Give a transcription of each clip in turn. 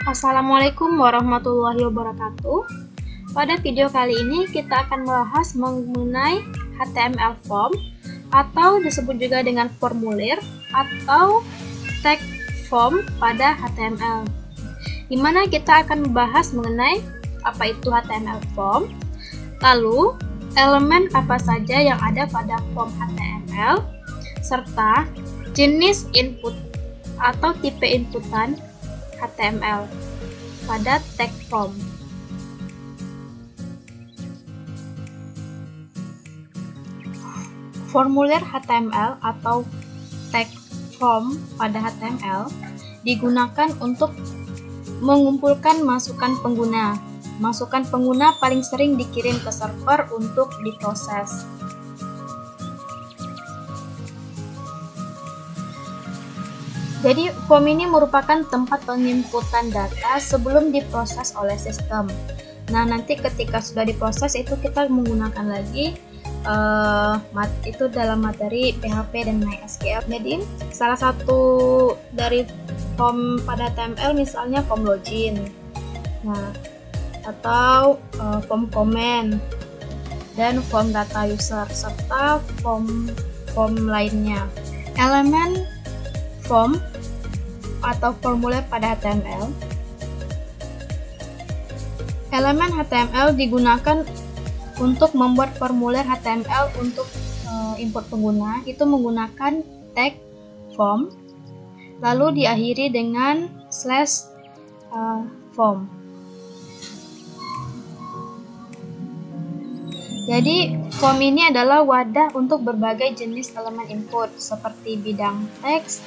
Assalamualaikum warahmatullahi wabarakatuh. Pada video kali ini kita akan membahas mengenai HTML form atau disebut juga dengan formulir atau tag form pada HTML. Di mana kita akan membahas mengenai apa itu HTML form, lalu elemen apa saja yang ada pada form HTML, serta jenis input atau tipe inputan HTML pada tag form. Formulir HTML atau tag form pada HTML digunakan untuk mengumpulkan masukan pengguna. Masukan pengguna paling sering dikirim ke server untuk diproses. Jadi, form ini merupakan tempat penginputan data sebelum diproses oleh sistem. Nah, nanti ketika sudah diproses itu kita menggunakan lagi itu dalam materi PHP dan MySQL. Jadi, salah satu dari form pada HTML misalnya form login. Nah, atau form comment dan form data user serta form lainnya. Elemen form atau formulir pada HTML. Elemen HTML digunakan untuk membuat formulir HTML untuk input pengguna itu menggunakan tag form lalu diakhiri dengan /form. Jadi, form ini adalah wadah untuk berbagai jenis elemen input seperti bidang teks,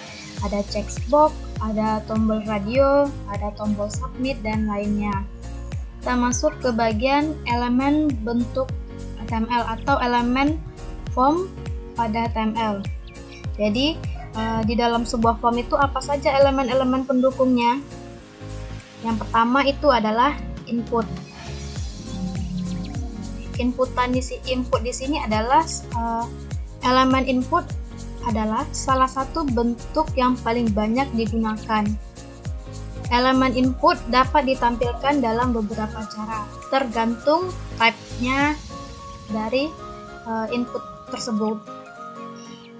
ada checkbox, ada tombol radio, ada tombol submit, dan lainnya. Kita masuk ke bagian elemen bentuk HTML atau elemen form pada HTML. Jadi, di dalam sebuah form itu apa saja elemen-elemen pendukungnya? Yang pertama itu adalah input. Input di sini adalah elemen input adalah salah satu bentuk yang paling banyak digunakan. Elemen input dapat ditampilkan dalam beberapa cara, tergantung type-nya dari input tersebut.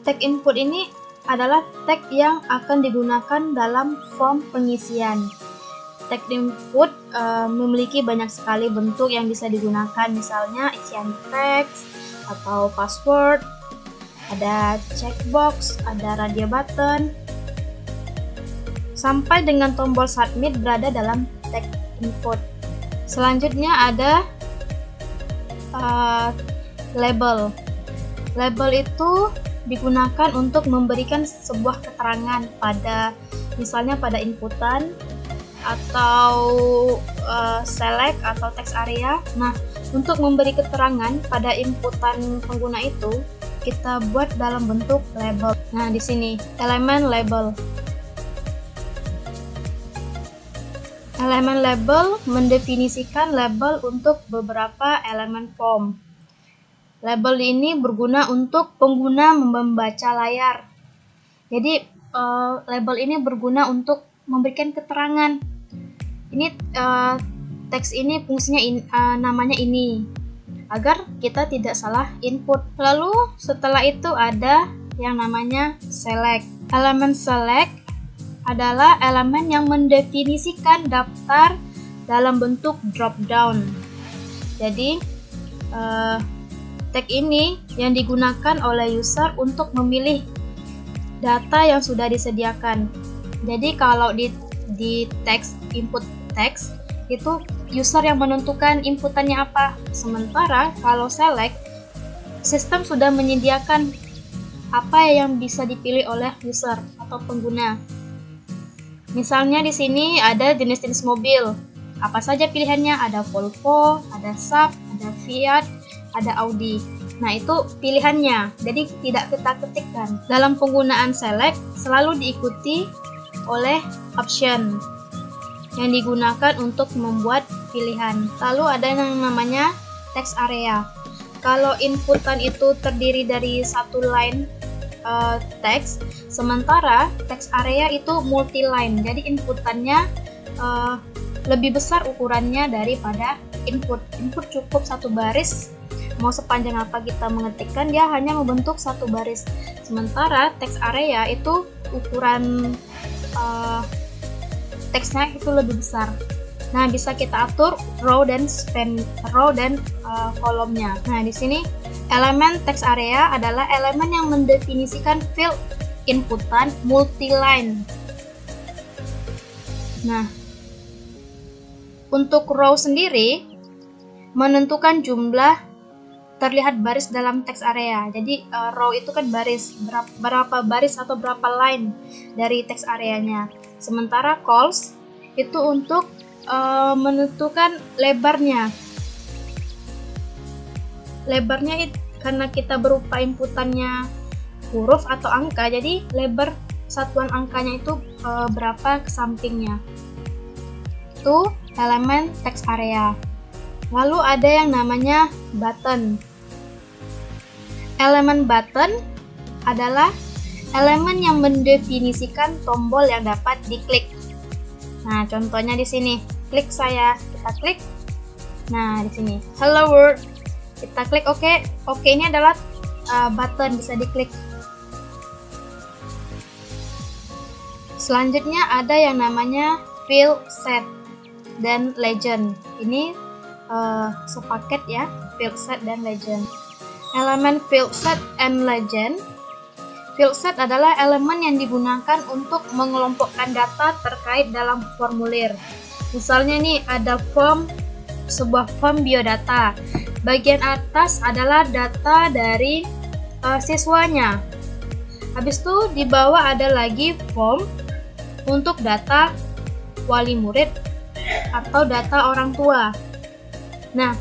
Tag input ini adalah tag yang akan digunakan dalam form pengisian. Tag input memiliki banyak sekali bentuk yang bisa digunakan, misalnya isian teks atau password, ada checkbox, ada radio button, sampai dengan tombol submit berada dalam tag input. Selanjutnya ada label. Label itu digunakan untuk memberikan sebuah keterangan pada misalnya pada inputan atau select atau text area. Nah, untuk memberi keterangan pada inputan pengguna itu kita buat dalam bentuk label. Nah, di sini elemen label. Elemen label mendefinisikan label untuk beberapa elemen form. Label ini berguna untuk pengguna membaca layar. Jadi, label ini berguna untuk memberikan keterangan. Ini teks ini fungsinya namanya ini, agar kita tidak salah input. Lalu setelah itu ada yang namanya select. Elemen select adalah elemen yang mendefinisikan daftar dalam bentuk drop down. Jadi tag ini yang digunakan oleh user untuk memilih data yang sudah disediakan. Jadi kalau di teks input teks itu user yang menentukan inputannya apa. Sementara kalau select, sistem sudah menyediakan apa yang bisa dipilih oleh user atau pengguna. Misalnya di sini ada jenis-jenis mobil. Apa saja pilihannya? Ada Volvo, ada Saab, ada Fiat, ada Audi. Nah, itu pilihannya. Jadi tidak kita ketikkan. Dalam penggunaan select selalu diikuti oleh option yang digunakan untuk membuat pilihan. Lalu ada yang namanya text area. Kalau inputan itu terdiri dari satu line teks, sementara text area itu multi line. Jadi inputannya lebih besar ukurannya daripada input. Input cukup satu baris, mau sepanjang apa kita mengetikkan, dia hanya membentuk satu baris. Sementara text area itu ukuran teksnya itu lebih besar. Nah, bisa kita atur row dan kolomnya. Nah, di sini elemen text area adalah elemen yang mendefinisikan field inputan multi-line. Nah, untuk row sendiri menentukan jumlah terlihat baris dalam text area. Jadi row itu kan baris, berapa baris atau berapa line dari text areanya. Sementara cols itu untuk menentukan lebarnya. Lebarnya karena kita berupa inputannya huruf atau angka, jadi lebar satuan angkanya itu berapa ke sampingnya. Itu elemen text area. Lalu ada yang namanya button. Elemen button adalah elemen yang mendefinisikan tombol yang dapat diklik. Nah, contohnya di sini, klik saya, kita klik. Nah, di sini, hello world, kita klik OK. OK ini adalah button, bisa diklik. Selanjutnya ada yang namanya field set dan legend. Ini sepaket ya, field set dan legend. Elemen field set and legend. Field set adalah elemen yang digunakan untuk mengelompokkan data terkait dalam formulir. Misalnya nih ada sebuah form biodata. Bagian atas adalah data dari siswanya. Habis itu di bawah ada lagi form untuk data wali murid atau data orang tua. Nah,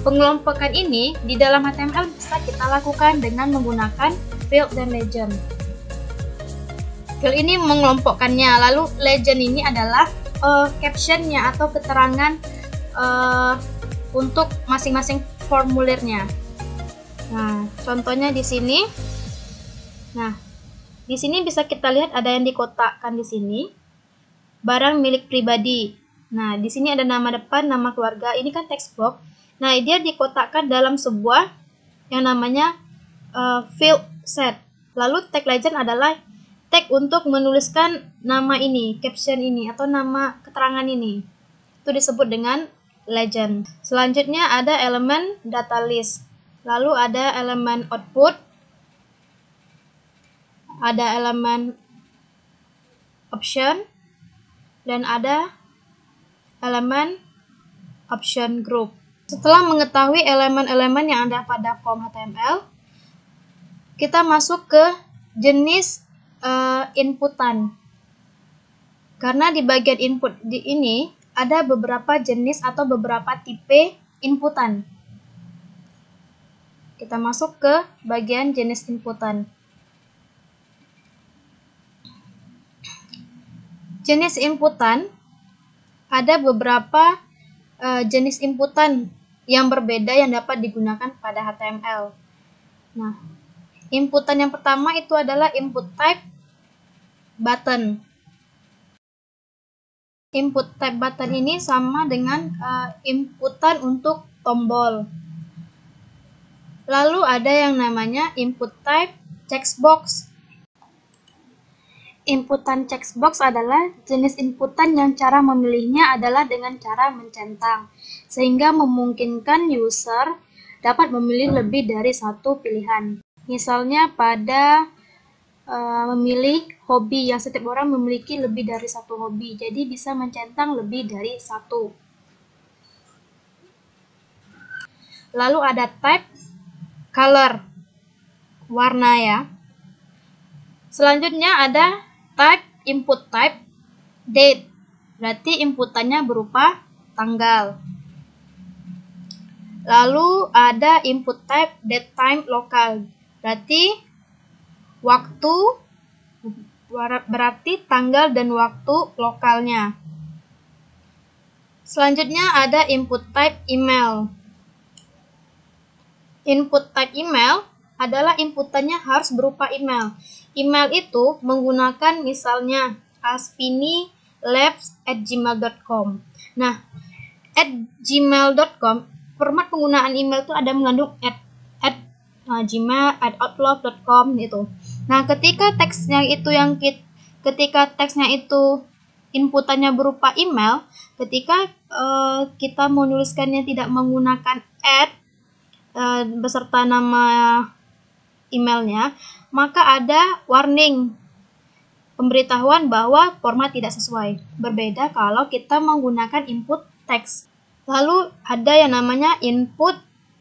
pengelompokan ini di dalam HTML bisa kita lakukan dengan menggunakan field dan legend. Field ini mengelompokkannya, lalu legend ini adalah captionnya atau keterangan untuk masing-masing formulirnya. Nah, contohnya di sini. Nah, di sini bisa kita lihat ada yang dikotakkan di sini. Barang milik pribadi. Nah, di sini ada nama depan, nama keluarga. Ini kan text box. Nah, dia dikotakkan dalam sebuah yang namanya field set. Lalu tag legend adalah tag untuk menuliskan nama ini, caption ini, atau nama keterangan ini. Itu disebut dengan legend. Selanjutnya ada elemen data list. Lalu ada elemen output. Ada elemen option. Dan ada elemen option group. Setelah mengetahui elemen-elemen yang ada pada form HTML, kita masuk ke jenis inputan. Karena di bagian input ini ada beberapa jenis atau beberapa tipe inputan. Kita masuk ke bagian jenis inputan. Jenis inputan ada beberapa jenis inputan yang berbeda yang dapat digunakan pada HTML. Nah, inputan yang pertama itu adalah input type button. Input type button ini sama dengan inputan untuk tombol. Lalu ada yang namanya input type checkbox. Inputan checkbox adalah jenis inputan yang cara memilihnya adalah dengan cara mencentang, sehingga memungkinkan user dapat memilih lebih dari satu pilihan. Misalnya pada memilih hobi, yang setiap orang memiliki lebih dari satu hobi, jadi bisa mencentang lebih dari satu. Lalu ada type color, warna ya. Selanjutnya ada type input type date, berarti inputannya berupa tanggal. Lalu ada input type datetime local, berarti waktu, berarti tanggal dan waktu lokalnya. Selanjutnya ada input type email. Input type email adalah inputannya harus berupa email. Email itu menggunakan misalnya Aspini labs@gmail.com. Nah, @gmail.com, format penggunaan email itu ada mengandung @gmail, @outlook.com itu. Nah, ketika teksnya itu inputannya berupa email, ketika kita menuliskannya tidak menggunakan beserta nama emailnya, maka ada warning pemberitahuan bahwa format tidak sesuai. Berbeda kalau kita menggunakan input teks. Lalu ada yang namanya input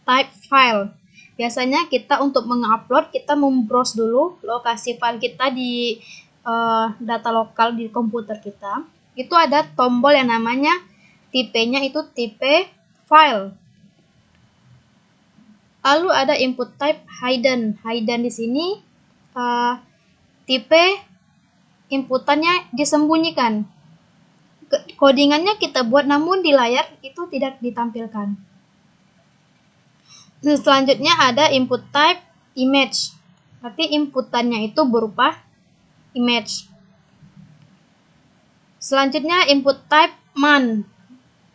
type file. Biasanya kita untuk mengupload, kita membrowse dulu lokasi file kita di data lokal di komputer kita. Itu ada tombol yang namanya tipenya itu tipe file. Lalu ada input type hidden. Hidden di sini tipe inputannya disembunyikan. Codingannya kita buat namun di layar itu tidak ditampilkan. Selanjutnya ada input type image. Berarti inputannya itu berupa image. Selanjutnya input type month.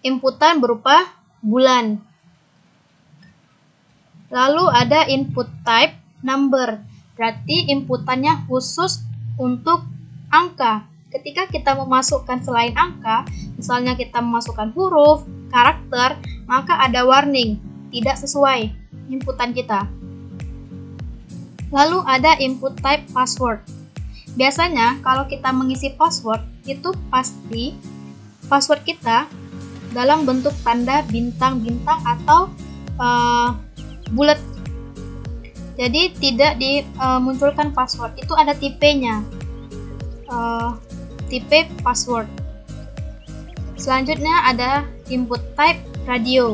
Inputan berupa bulan. Lalu ada input type number. Berarti inputannya khusus untuk angka. Ketika kita memasukkan selain angka, misalnya kita memasukkan huruf, karakter, maka ada warning, tidak sesuai inputan kita. Lalu ada input type password. Biasanya kalau kita mengisi password, itu pasti password kita dalam bentuk tanda bintang-bintang atau bulat. Jadi tidak dimunculkan password, itu ada tipenya. Tipe password. Selanjutnya ada input type radio.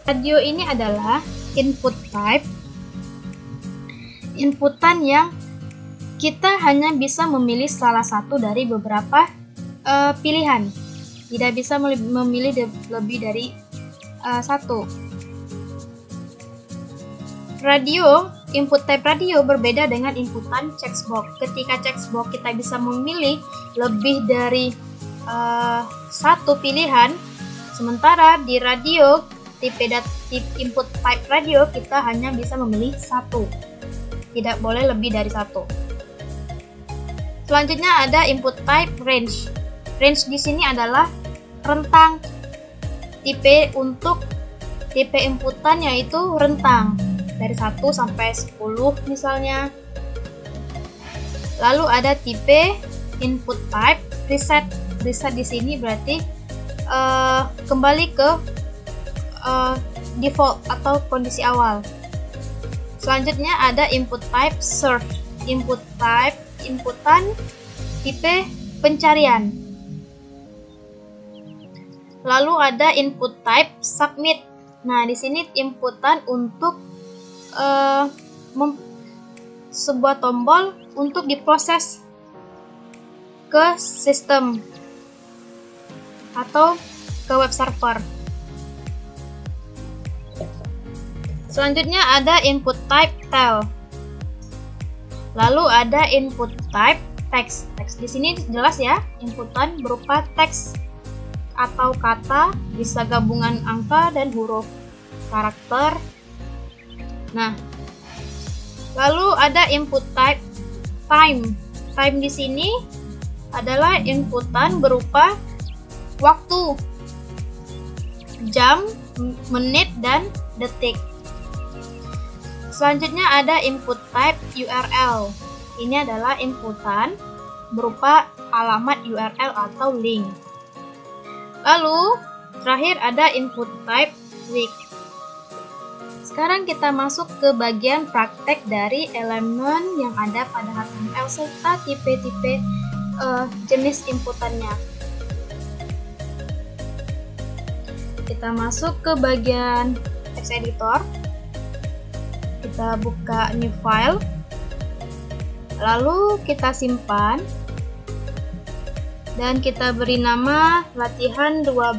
Radio ini adalah input type inputan yang kita hanya bisa memilih salah satu dari beberapa pilihan. Tidak bisa memilih lebih dari satu. Radio, input type radio berbeda dengan inputan checkbox. Ketika checkbox kita bisa memilih lebih dari satu pilihan, sementara di radio tipe input type radio kita hanya bisa memilih satu, tidak boleh lebih dari satu. Selanjutnya ada input type range. Range di sini adalah rentang. Tipe untuk tipe inputan yaitu rentang dari 1 sampai 10 misalnya. Lalu ada tipe input type reset. Reset di sini berarti kembali ke default atau kondisi awal. Selanjutnya ada input type search. Input type inputan tipe pencarian. Lalu ada input type submit. Nah, di sini inputan untuk sebuah tombol untuk diproses ke sistem atau ke web server. Selanjutnya ada input type tell. Lalu ada input type text. Text di sini jelas ya, inputan berupa teks atau kata, bisa gabungan angka dan huruf, karakter. Nah, lalu ada input type time. Time di sini adalah inputan berupa waktu, jam, menit, dan detik. Selanjutnya ada input type URL. Ini adalah inputan berupa alamat URL atau link. Lalu, terakhir ada input type week. Sekarang kita masuk ke bagian praktek dari elemen yang ada pada HTML serta tipe-tipe jenis inputannya. Kita masuk ke bagian text editor. Kita buka new file. Lalu kita simpan. Dan kita beri nama latihan 12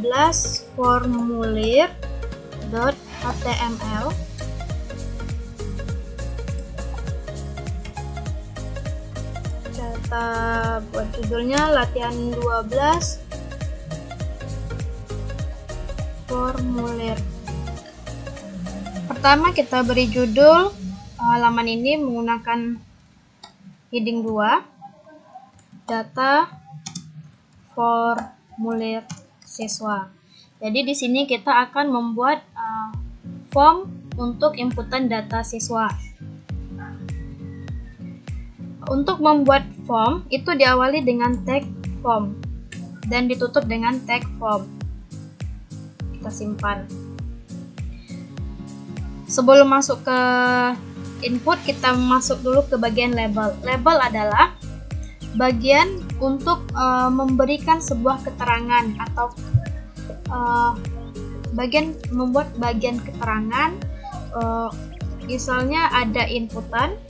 formulir.html. kita buat judulnya latihan 12 formulir. Pertama kita beri judul halaman ini menggunakan heading 2, data formulir siswa. Jadi di sini kita akan membuat form untuk inputan data siswa. Untuk membuat form itu diawali dengan tag form dan ditutup dengan tag form. Kita simpan. Sebelum masuk ke input, kita masuk dulu ke bagian label. Label adalah bagian untuk memberikan sebuah keterangan atau membuat bagian keterangan. Misalnya ada inputan.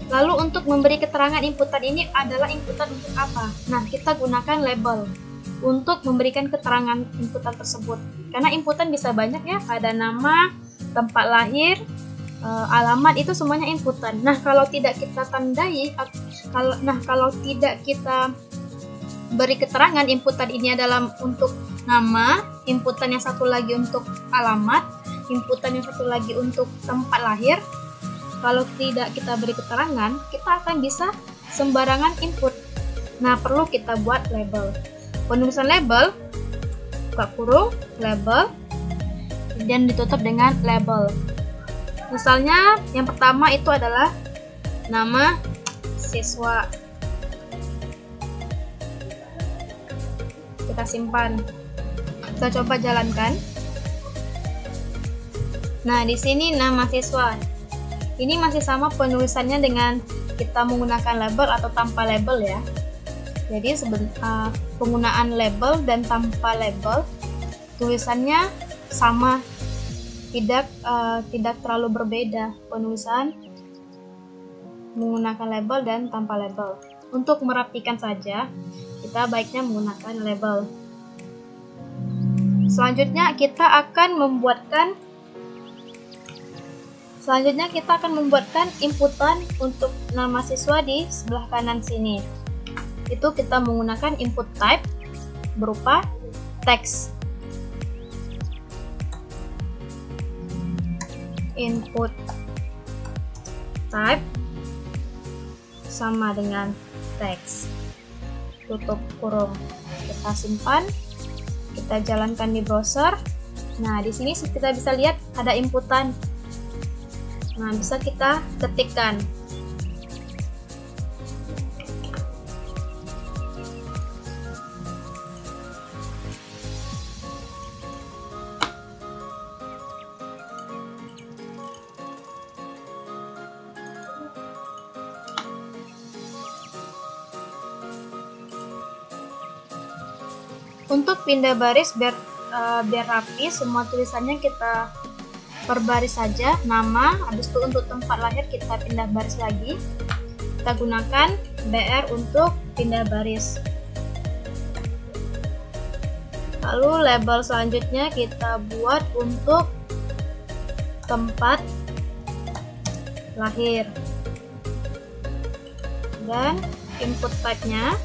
Lalu untuk memberi keterangan inputan ini adalah inputan untuk apa? Nah, kita gunakan label untuk memberikan keterangan inputan tersebut. Karena inputan bisa banyak ya, ada nama, tempat lahir, alamat, itu semuanya inputan. Nah, kalau tidak kita tandai, kalau tidak kita beri keterangan inputan ini adalah untuk nama, inputan yang satu lagi untuk alamat, inputan yang satu lagi untuk tempat lahir. Kalau tidak kita beri keterangan, kita akan bisa sembarangan input. Nah, perlu kita buat label. Penulisan label, buka kurung, label, dan ditutup dengan label. Misalnya, yang pertama itu adalah nama siswa. Kita simpan. Kita coba jalankan. Nah, di sini nama siswa. Ini masih sama penulisannya dengan kita menggunakan label atau tanpa label ya. Jadi penggunaan label dan tanpa label tulisannya sama, tidak terlalu berbeda penulisan menggunakan label dan tanpa label. Untuk merapikan saja, kita baiknya menggunakan label. Selanjutnya kita akan membuatkan inputan untuk nama siswa di sebelah kanan sini. Itu kita menggunakan input type berupa teks. Input type sama dengan teks. Tutup kurung. Kita simpan. Kita jalankan di browser. Nah, di sini kita bisa lihat ada inputan. Nah, bisa kita ketikkan. Untuk pindah baris biar rapi, semua tulisannya kita per baris saja, nama, habis itu untuk tempat lahir kita pindah baris lagi. Kita gunakan BR untuk pindah baris. Lalu label selanjutnya kita buat untuk tempat lahir. Dan input type-nya,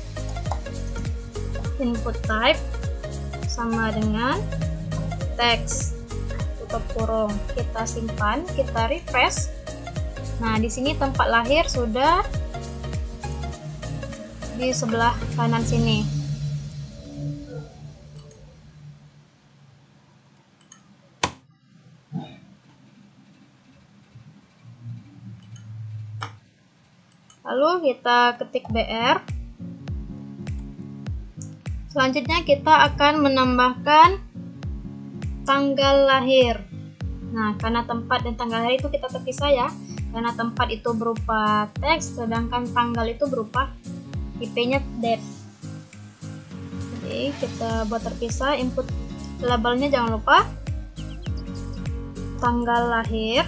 input type sama dengan teks. Tutup kurung, kita simpan, kita refresh. Nah, di sini tempat lahir sudah di sebelah kanan sini. Lalu kita ketik BR. Selanjutnya kita akan menambahkan tanggal lahir. Nah, karena tempat dan tanggal lahir itu kita terpisah ya. Karena tempat itu berupa teks, sedangkan tanggal itu berupa IP-nya date. Jadi kita buat terpisah. Input labelnya jangan lupa tanggal lahir.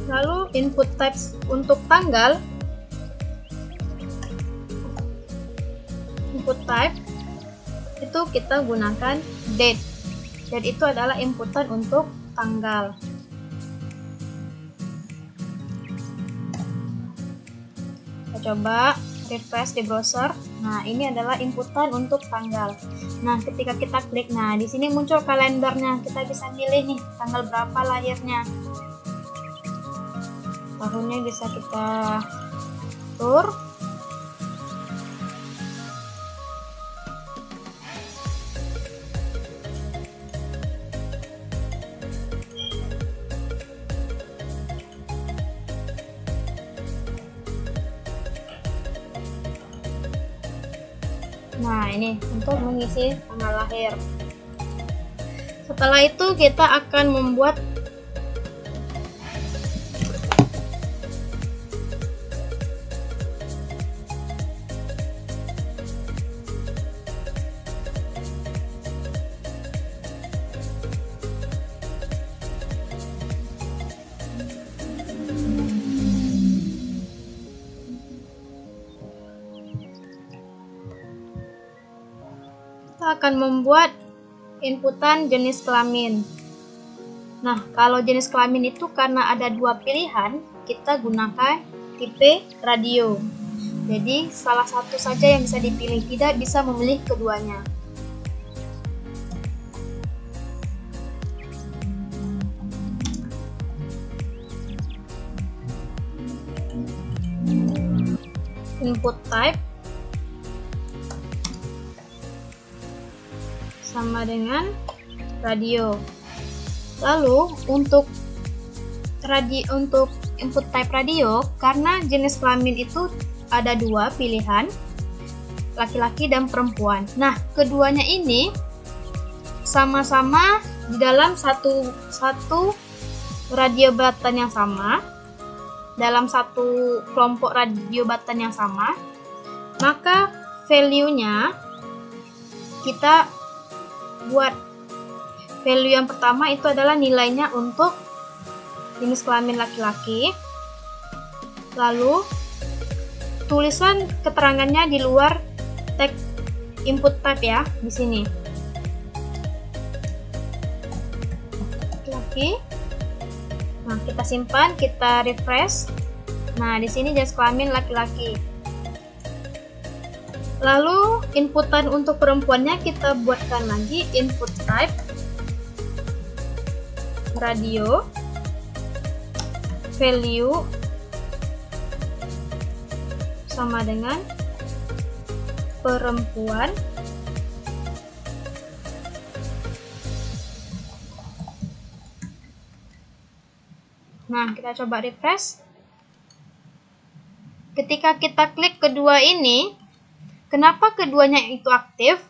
Lalu input type untuk tanggal, input type itu kita gunakan date. Date itu adalah inputan untuk tanggal. coba refresh di browser. Nah, ini adalah inputan untuk tanggal. Nah, ketika kita klik, nah di sini muncul kalendernya. Kita bisa milih nih tanggal berapa lahirnya. Tahunnya bisa kita atur. Nah, ini untuk mengisi tanggal lahir. Setelah itu kita akan membuat inputan jenis kelamin. Nah, kalau jenis kelamin itu karena ada dua pilihan, kita gunakan tipe radio. Jadi, salah satu saja yang bisa dipilih, tidak bisa memilih keduanya. Input type sama dengan radio. Lalu untuk input type radio, karena jenis kelamin itu ada dua pilihan, laki-laki dan perempuan. Nah, keduanya ini sama-sama di dalam satu radio button yang sama, dalam satu kelompok radio button yang sama, maka value-nya kita buat value yang pertama itu adalah nilainya untuk jenis kelamin laki-laki. Lalu tulisan keterangannya di luar teks input type ya, di sini. Laki. Nah, kita simpan, kita refresh. Nah, di sini jenis kelamin laki-laki. Lalu inputan untuk perempuannya kita buatkan lagi input type radio value sama dengan perempuan. Nah, kita coba refresh. Ketika kita klik kedua ini, kenapa keduanya itu aktif?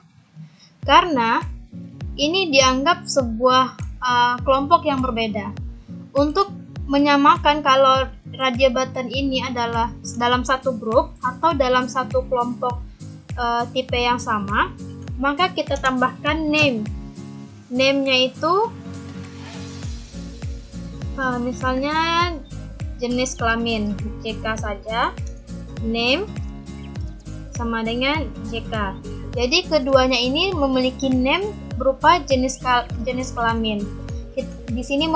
Karena ini dianggap sebuah kelompok yang berbeda. Untuk menyamakan kalau radio button ini adalah dalam satu grup atau dalam satu kelompok tipe yang sama, maka kita tambahkan name. Name-nya itu misalnya jenis kelamin JK saja. Name sama dengan JK. Jadi keduanya ini memiliki name berupa jenis kelamin. Di sini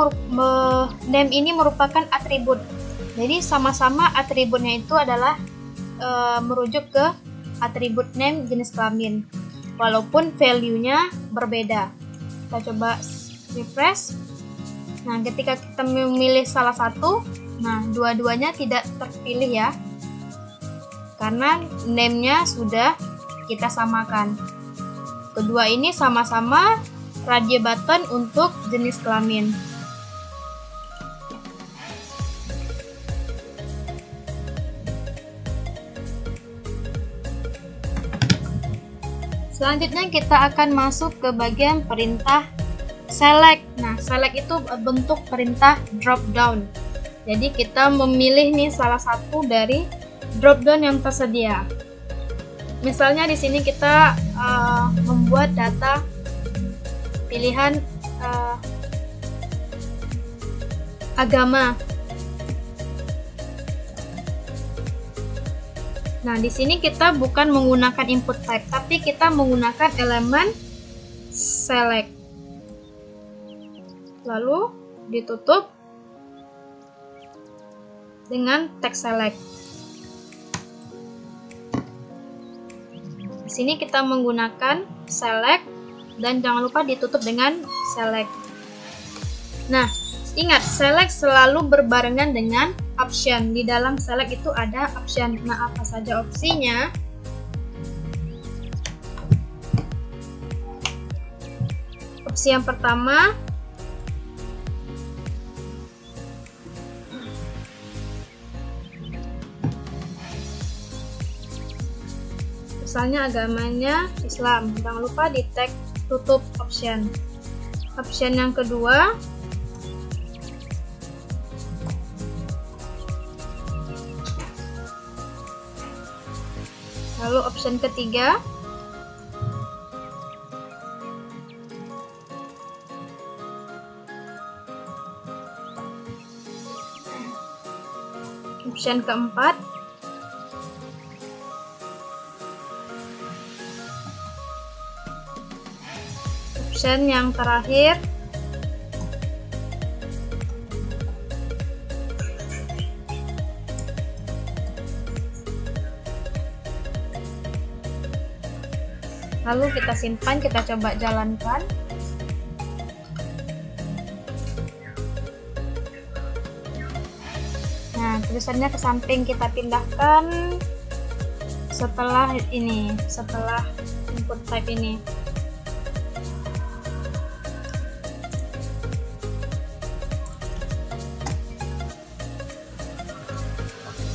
name ini merupakan atribut. Jadi sama-sama atributnya itu adalah merujuk ke atribut name jenis kelamin, walaupun value-nya berbeda. Kita coba refresh. Nah, ketika kita memilih salah satu, nah dua-duanya tidak terpilih ya, karena name-nya sudah kita samakan. Kedua ini sama-sama radio button untuk jenis kelamin. Selanjutnya kita akan masuk ke bagian perintah select. Nah, select itu bentuk perintah drop down. Jadi kita memilih nih salah satu dari drop down yang tersedia. Misalnya di sini kita membuat data pilihan agama. Nah, di sini kita bukan menggunakan input type, tapi kita menggunakan elemen select. Lalu ditutup dengan text select. sini kita menggunakan select dan jangan lupa ditutup dengan select. Nah, ingat select selalu berbarengan dengan option. Di dalam select itu ada option. Nah, apa saja opsinya? Opsi yang pertama, misalnya agamanya Islam, jangan lupa di tag tutup option. Option yang kedua, lalu option ketiga, option keempat, option yang terakhir, lalu kita simpan, kita coba jalankan. Nah, tulisannya ke samping kita pindahkan setelah ini, setelah input type ini.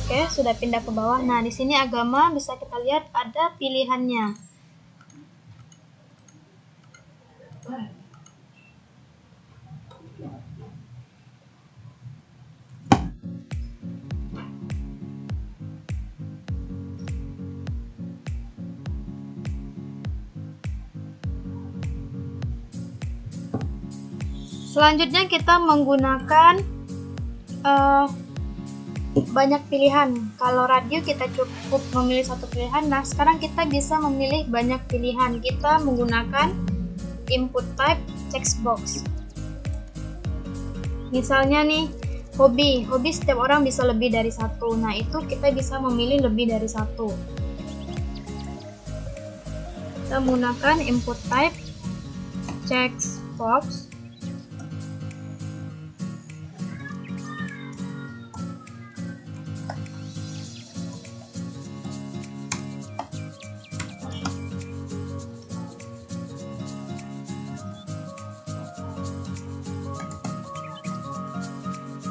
Oke, sudah pindah ke bawah. Nah, di sini agama bisa kita lihat ada pilihannya. Selanjutnya kita menggunakan banyak pilihan. Kalau radio kita cukup memilih satu pilihan. Nah, sekarang kita bisa memilih banyak pilihan. Kita menggunakan input type text box. Misalnya nih, hobi setiap orang bisa lebih dari satu. Nah, itu kita bisa memilih lebih dari satu. Kita menggunakan input type text box.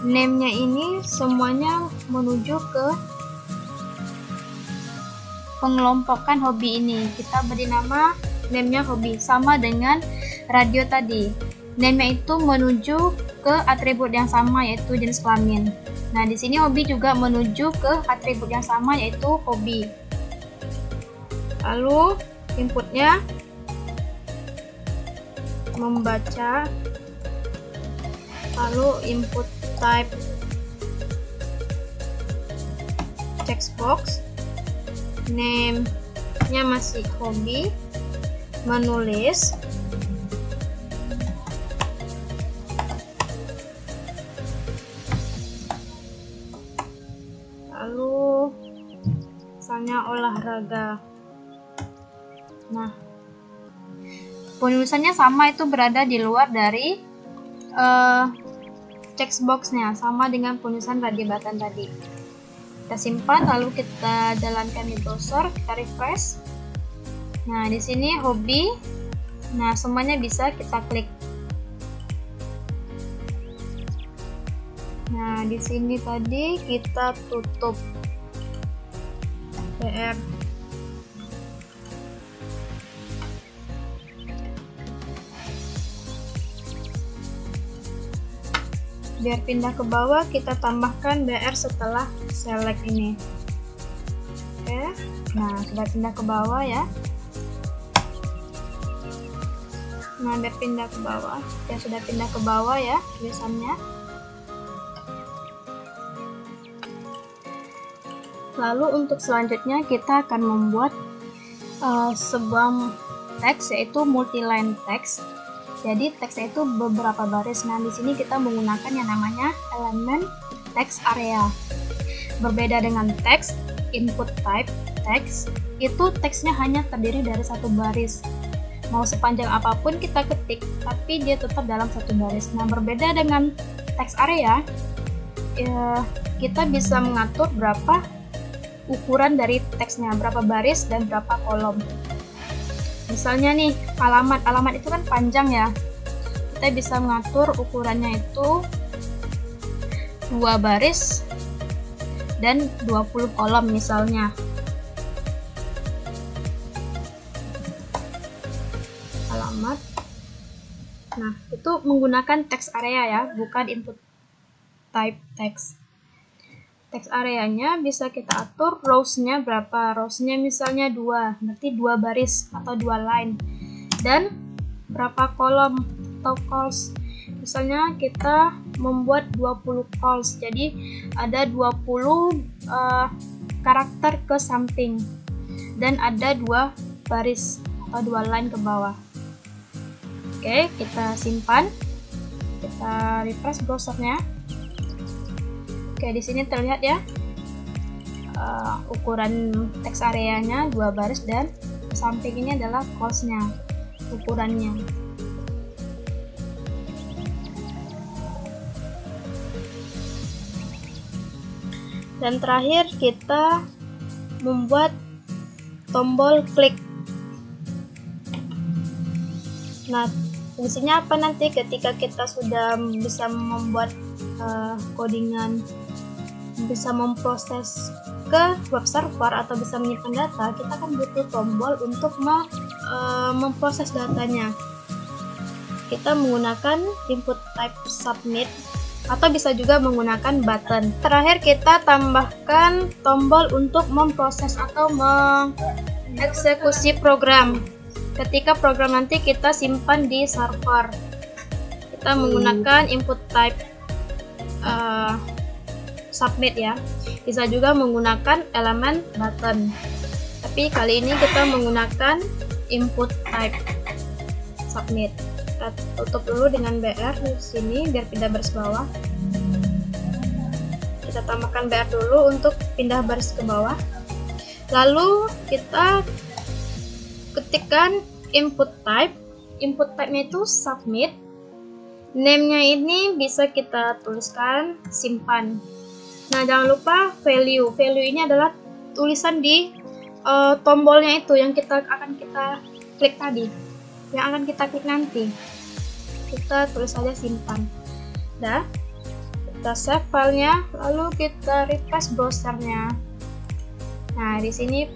Name-nya ini semuanya menuju ke pengelompokan hobi ini. Kita beri nama name-nya hobi, sama dengan radio tadi. Name-nya itu menuju ke atribut yang sama, yaitu jenis kelamin. Nah, di sini hobi juga menuju ke atribut yang sama, yaitu hobi. Lalu inputnya membaca, lalu input type text box, name-nya masih hobi, menulis, lalu misalnya olahraga. Nah, penulisannya sama, itu berada di luar dari text box-nya, sama dengan penulisan radio button tadi. Kita simpan, lalu kita jalankan di browser, kita refresh. Nah, di sini hobi. Nah, semuanya bisa kita klik. Nah, di sini tadi kita tutup BR. Biar pindah ke bawah, kita tambahkan BR setelah select ini. Oke, nah sudah pindah ke bawah ya. Nah, biar pindah ke bawah, ya sudah pindah ke bawah ya tulisannya. Lalu untuk selanjutnya kita akan membuat sebuah teks, yaitu multi-line text. Jadi teksnya itu beberapa baris. Nah, di sini kita menggunakan yang namanya elemen text area. Berbeda dengan text input type, teks, itu teksnya hanya terdiri dari satu baris. Mau sepanjang apapun kita ketik, tapi dia tetap dalam satu baris. Nah, berbeda dengan text area, kita bisa mengatur berapa ukuran dari teksnya, berapa baris dan berapa kolom. Misalnya nih, alamat itu kan panjang ya. Kita bisa mengatur ukurannya itu 2 baris dan 20 kolom misalnya. Alamat. Nah, itu menggunakan text area ya, bukan input type text. Text areanya bisa kita atur rows-nya berapa. Rows-nya misalnya 2, berarti 2 baris atau 2 line. Dan berapa kolom atau calls. Misalnya kita membuat 20 calls, jadi ada 20 karakter ke samping dan ada 2 baris atau 2 line ke bawah. Oke, kita simpan, kita refresh browsernya. Oke, di sini terlihat ya ukuran text areanya 2 baris dan samping ini adalah callsnya, ukurannya. Dan terakhir kita membuat tombol klik. Nah, fungsinya apa nanti ketika kita sudah bisa membuat codingan, bisa memproses ke web server atau bisa menyimpan data, kita kan butuh tombol untuk memproses datanya. Kita menggunakan input type submit atau bisa juga menggunakan button. Terakhir kita tambahkan tombol untuk memproses atau mengeksekusi program. Ketika program nanti kita simpan di server, kita menggunakan input type submit ya. Bisa juga menggunakan elemen button. Tapi kali ini kita menggunakan input type submit. Kita tutup dulu dengan BR di sini biar pindah baris bawah. Kita tambahkan BR dulu untuk pindah baris ke bawah. Lalu kita ketikkan input type. Input type-nya itu submit. Name-nya ini bisa kita tuliskan simpan. Nah, jangan lupa value. Value ini adalah tulisan di tombolnya itu yang akan kita klik tadi. Yang akan kita klik nanti. Kita tulis saja simpan. Dah, kita save filenya, lalu kita refresh browsernya. Nah, di sini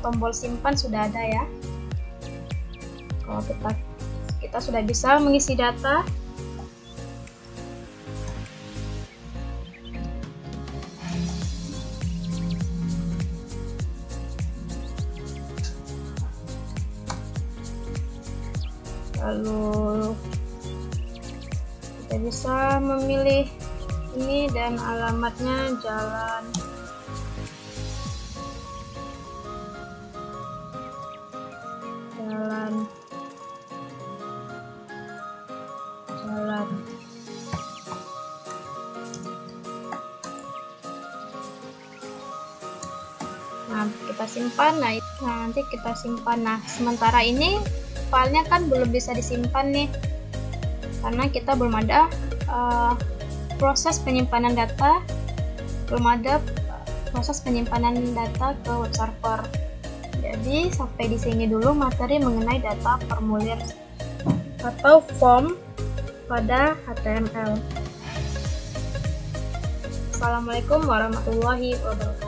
tombol simpan sudah ada ya. Kalau kita sudah bisa mengisi data. Lalu kita bisa memilih ini dan alamatnya jalan Nah, kita simpan. Nah, nanti kita simpan. Nah, sementara ini filenya kan belum bisa disimpan nih, karena kita belum ada proses penyimpanan data, ke web server. Jadi sampai di sini dulu materi mengenai data formulir atau form pada HTML. Assalamualaikum warahmatullahi wabarakatuh.